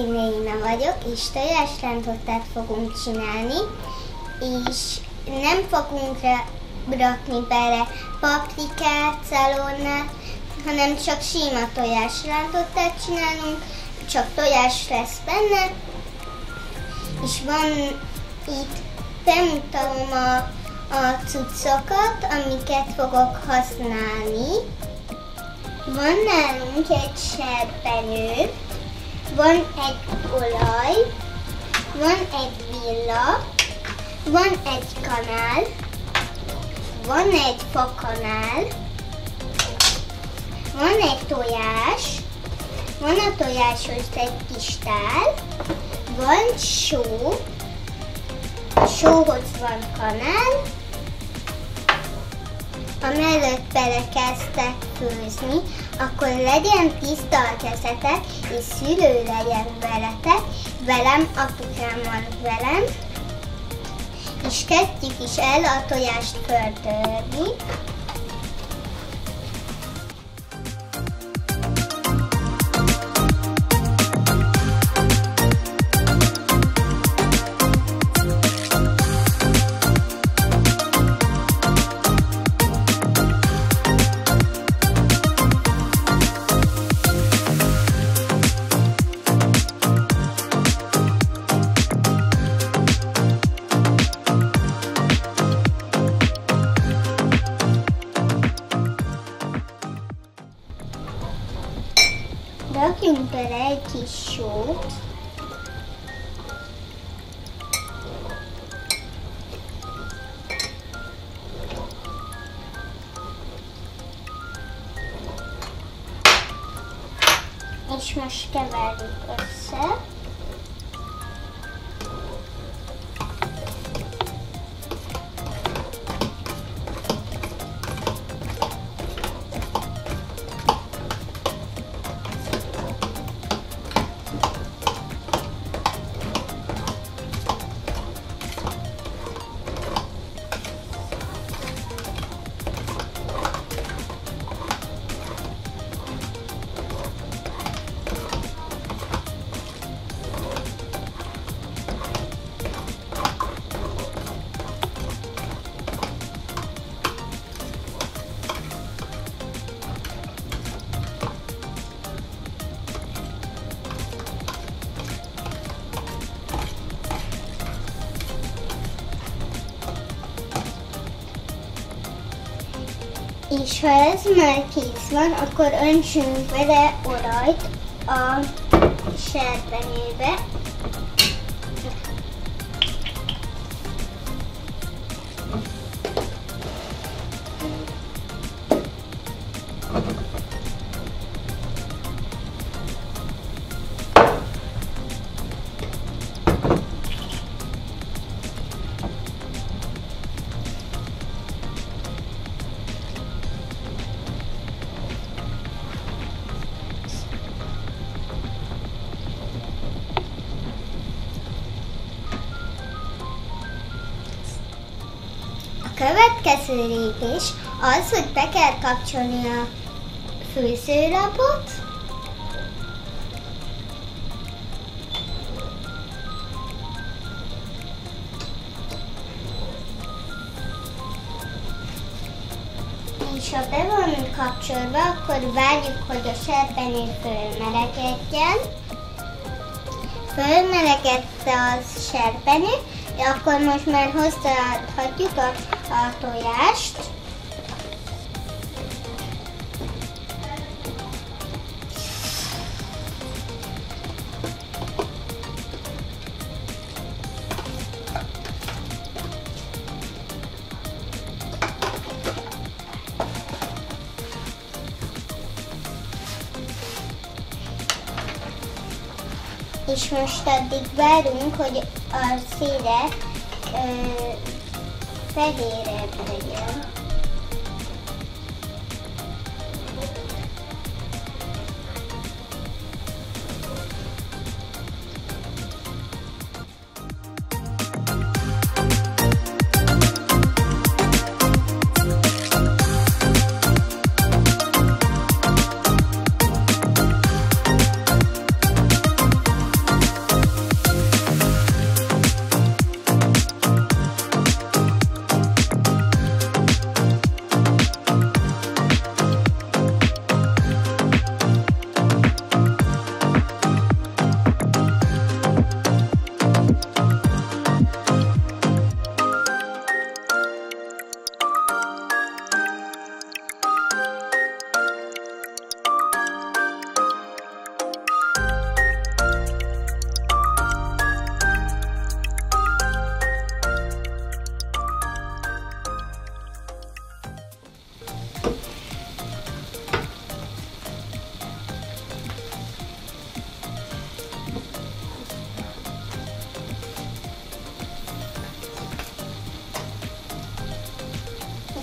Irina vagyok, és tojásrántottát fogunk csinálni, és nem fogunk rakni bele paprikát, szalonnát, hanem csak sima tojásrántottát csinálunk, csak tojás lesz benne, és van itt, bemutatom a cuccokat, amiket fogok használni. Van nálunk egy serpenyő, van egy olaj, van egy villa, van egy kanál, van egy fakanál, van egy tojás, van a tojáshoz egy kis tál, van só, a sóhoz van kanál, amellett belekezdtek főzni, akkor legyen tiszta a kezetek, és szülő legyen veletek, velem, apukám van velem, és kezdjük is el a tojást földörni. Rakjunk bele egy kis sót, és most keverjük össze. És ha ez már kész van, akkor öntsünk bele olajt a serpenyőbe. A következő lépés az, hogy be kell kapcsolni a főzőlapot, és ha be van kapcsolva, akkor várjuk, hogy a serpenyő fölmelegedjen. Fölmelegedte a serpenyő, akkor most már hozzáadhatjuk a tojást. És most addig várunk, hogy a széle fehérebb legyen.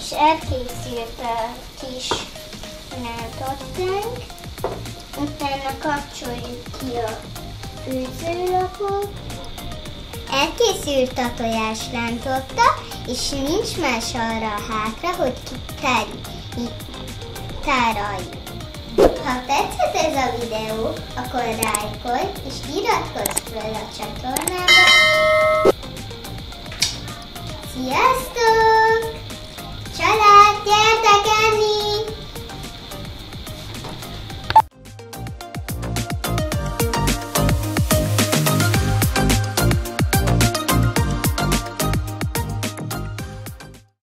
És elkészült a kis rántottánk. Utána kapcsoljuk ki a főzőlapot. Elkészült a tojásrántotta, és nincs más arra a hátra, hogy tároljuk. Ha tetszett ez a videó, akkor lájkolj és iratkozz fel a csatornába. Sziasztok! Család!